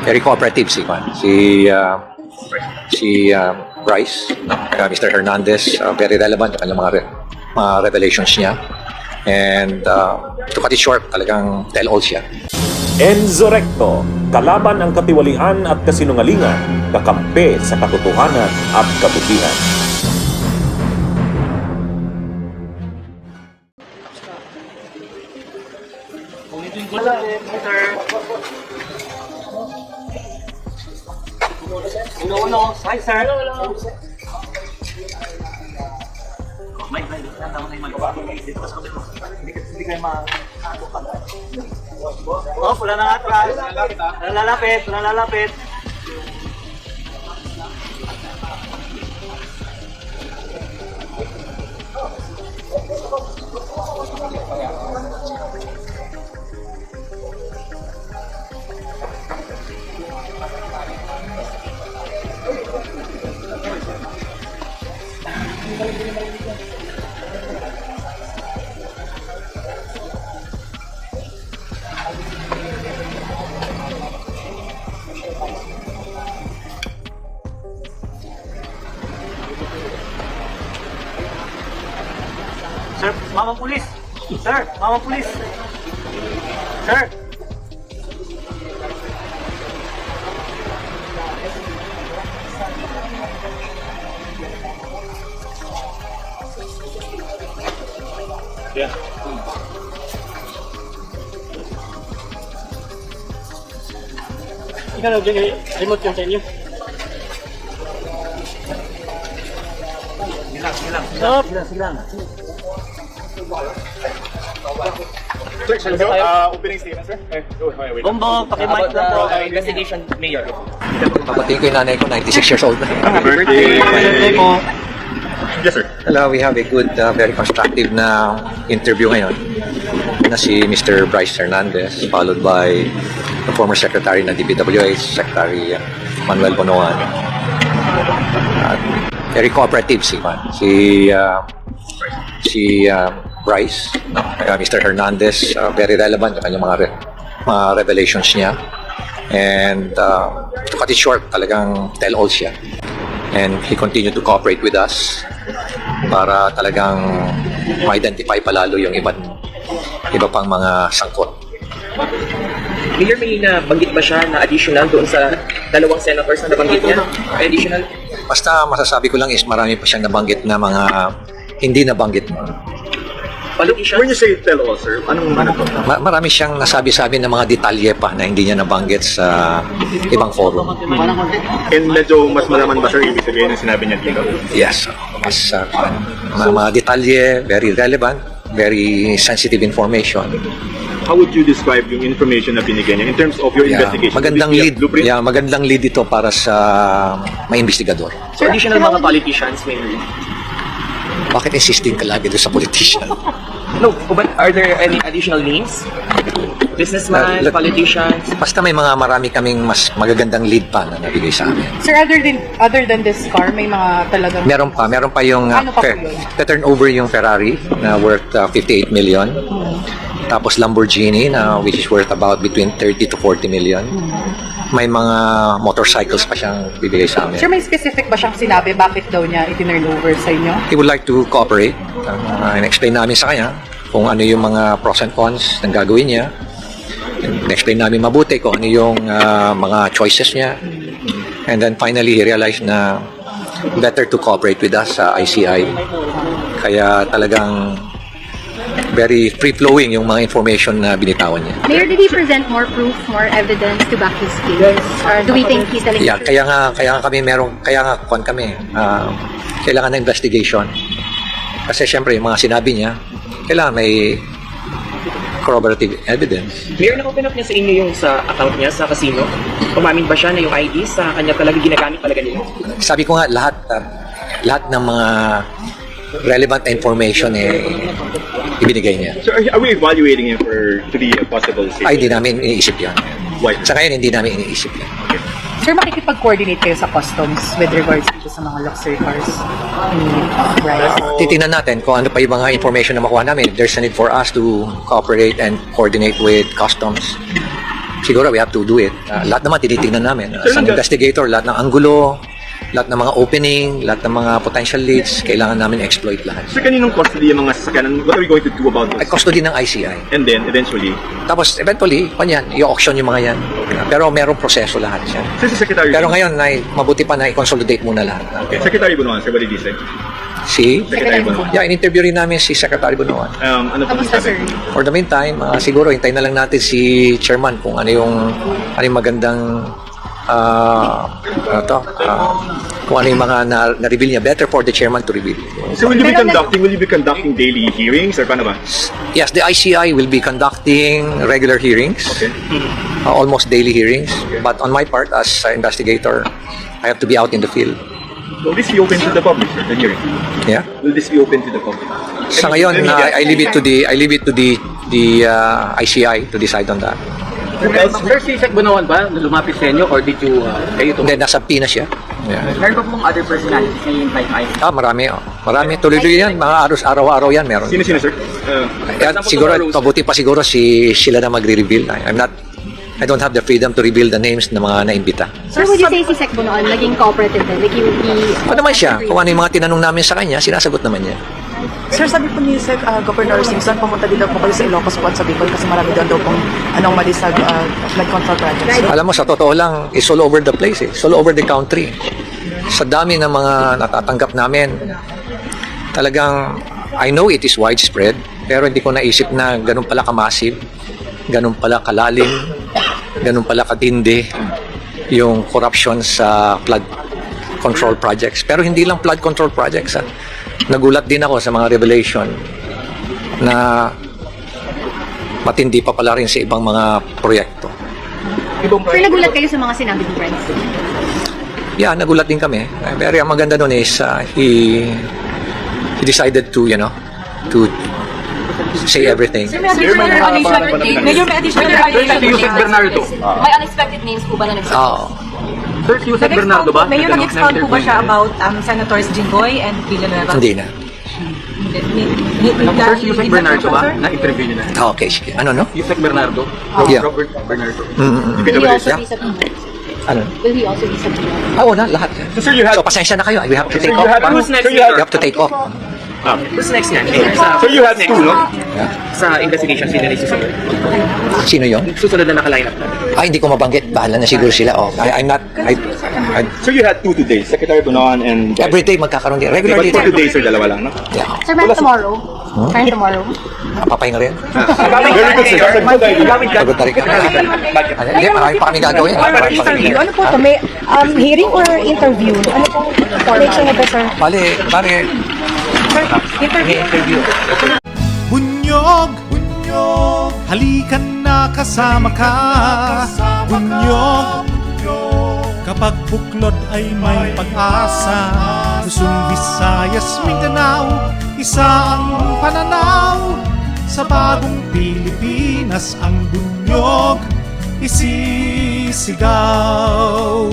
very cooperative si Bryce, Mr. Hernandez, very relevant yung kanyang mga revelations niya. And to cut it short, talagang tell-all siya. Enzo Recto, kalaban ang katiwalian at kasinungalingan, kakampi sa katotohanan at kabutihan. Uno. Hi, sir. Hindi kayo Oh, wala na atras. Lalapit. Sir, Mama Pulis! Sir! Yeah. Ikaw na dyan, remote yung sa inyo. Sige lang. Opening statement, sir. Bombo, pakimic lang po. Investigation, Mayor. Papatingin ko yung nanay ko, 96 years old na. Happy birthday. Yes, sir. Hello, we have a good, very constructive na interview ngayon na si Mr. Bryce Hernandez, followed by the former Secretary ng DPWH, Secretary Manuel Bonoan. Very cooperative si Bryce, Mr. Hernandez, very relevant yung kanyang mga revelations niya. And to cut it short, talagang tell-all siya. And he continued to cooperate with us para talagang ma-identify palalo yung iba pang mga sangkot. Mayor, may nabanggit ba siya na additional doon sa dalawang senators na nabanggit niya? Additional? Basta masasabi ko lang is marami pa siyang nabanggit na mga hindi nabanggit. Politicians? When you say tell all, sir, ano to? Marami siyang nasabi-sabi ng mga detalye pa na hindi niya nabanggit sa ibang forum. And medyo mas malaman ba, sir, ibig sabihin ng sinabi niya dito? Yes. Mas mga detalye, very relevant, very sensitive information. How would you describe yung information na binigyan niya in terms of your investigation? Magandang lead. Yeah, magandang lead ito para sa mga investigador. So additional mga politicians, Mayor? Bakit insisting ka lagi doon sa politician? No, but are there any additional names? Businessman, politicians? Basta may marami kaming mas magagandang lead pa na nabigay sa amin. Sir, other than this car, may mga talagang... Meron pa yung Ano pa po yun? turn over yung Ferrari na worth 58 million. Tapos Lamborghini na which is worth about between 30 to 40 million. May mga motorcycles pa siyang bibigay sa amin. Sir, may specific ba siyang sinabi bakit daw niya itinurn over sa inyo? He would like to cooperate. In-explain namin sa kanya kung ano yung mga pros and cons ng gagawin niya. In-explain namin mabuti kung ano yung mga choices niya. And then finally, he realized na better to cooperate with us sa ICI. Kaya talagang very free-flowing yung mga information na binitawan niya. Mayor, did he present more proof, more evidence to back his case? Or do we think he's telling Yeah, the truth? kaya nga kami kailangan ng investigation. Kasi syempre yung mga sinabi niya, kailangan may corroborative evidence. Mayor, na-open up niya sa inyo yung sa account niya sa casino? Umamin ba siya na yung ID sa kanya talaga ginagamit talaga nila? Sabi ko nga, lahat ng mga relevant na information ibinigay niya. Sir, are we evaluating him to be a possible safety? Ay, hindi namin iniisip yan. Why? Sa ngayon, hindi namin iniisip yan. Sir, makikipag-coordinate kayo sa customs with regards to sa mga luxury cars? Right. Titingnan natin kung ano pa yung mga information na makuha namin. There's a need for us to cooperate and coordinate with customs. siguro we have to do it. Lahat naman tinitingnan namin. As an investigator, lahat ng anggulo, lahat ng mga opening, lahat ng mga potential leads, kailangan namin exploit lahat. Sir, kaninong custody yung mga sasakyan? What are we going to do about Ay, this? custody ng ICI. And then, eventually, Tapos, eventually, i-auction yung mga yan. Pero merong proseso lahat yan. Sir, si Secretary, Pero ngayon, mabuti pa na i-consolidate muna lahat. okay, Secretary Bunuan, sir, what did he say? Si? Secretary Bunuan. Yeah, in-interview rin namin si Secretary Bunuan. Ano po Kamusta, sir? sabi? For the meantime, siguro hintayin na lang natin si Chairman kung ano yung magandang kung ano yung mga na-reveal niya. Better for the Chairman to reveal. So will you be conducting daily hearings or paano ba? Yes, the ICI will be conducting regular hearings, Okay. almost daily hearings. But on my part, as investigator, I have to be out in the field. Will this be open to the public, sir, the hearing? Yeah. Will this be open to the public? Sa ngayon, I leave it to the ICI to decide on that. Sir, si Sec Bunawan ba lumapit sa inyo or did you kayo Then nasa Pinas siya. Yeah. Meron pa pong other personalities na invite kayo? Marami. Marami. Tuloy-tuloy yan. Mga araw-araw yan meron. Sino, sir? Kaya siguro, pabuti pa siguro sila na magre-reveal. I don't have the freedom to reveal the names ng mga naimbita. Sir, would you say si Sec Bunuan naging cooperative din? Like, he... Ano naman siya? Kung ano yung mga tinanong namin sa kanya, sinasagot naman niya. Sir, sabi po ni Governor Simpson, pumunta din daw po kayo sa Ilocos po at sa Bicol kasi marami daw pong anomaly sa flood control projects. Alam mo, sa totoo lang, it's all over the place. It's all over the country. Sa dami ng mga natatanggap namin, talagang, I know it is widespread, pero hindi ko naisip na ganun pala ka-massive, ganun pala kalalim, ganun pala katindi yung corruption sa flood control projects. Pero hindi lang flood control projects. Nagulat din ako sa mga revelation na matindi pa pala rin sa ibang mga proyekto. Sir, nagulat kayo sa mga sinabi ni Bryce? Yeah, nagulat din kami. Pero ang maganda nun is he decided to, to say everything. Mayor, may additional Bernardo. May unexpected names po ba na nagsabi? Oo. Sir, si Sec Bernardo ba? Mayor, nag-expound po ba siya about Senators Jinggoy and Villanueva? Hindi na. Sir, si Sec Bernardo ba? Na-interview niyo na. Okay, sige. Ano, no? Yung Sec Bernardo? Yeah. Robert Bernardo. Will he also Yeah. be subpoenaed? Ano? Will he also be subpoenaed? Oo na, lahat. So, sir, you had... So, pasensya na kayo. We have to take you off. had- Who's next? We have to take off. Who's next yan? So, you had two, no? Sa investigation, sino na susunod? Sino yun? Susunod na nakaline up natin. Ay, hindi ko mabanggit. Bahala na siguro sila. Oh, I'm not... So, you had two today, Secretary Bunuan and... every day magkakaroon din. But Regularly. for today, sir, dalawa lang, no? Yeah. Sir, meron tomorrow? Meron tomorrow? Papahinga rin. Very good, sir. That's a good idea. Sagot na rin kami. Hindi, marami pa kami gagawin. Marami pa kami gagawin. Ano po ito? May hearing or interview? Ano pong formation nito, sir? Bale, Bunyog, halikan na kasama ka. Bunyog, kapag buklod ay may pag-asa. Luzon, Visayas, Mindanao, isa ang pananaw. Sa bagong Pilipinas ang bunyog isisigaw.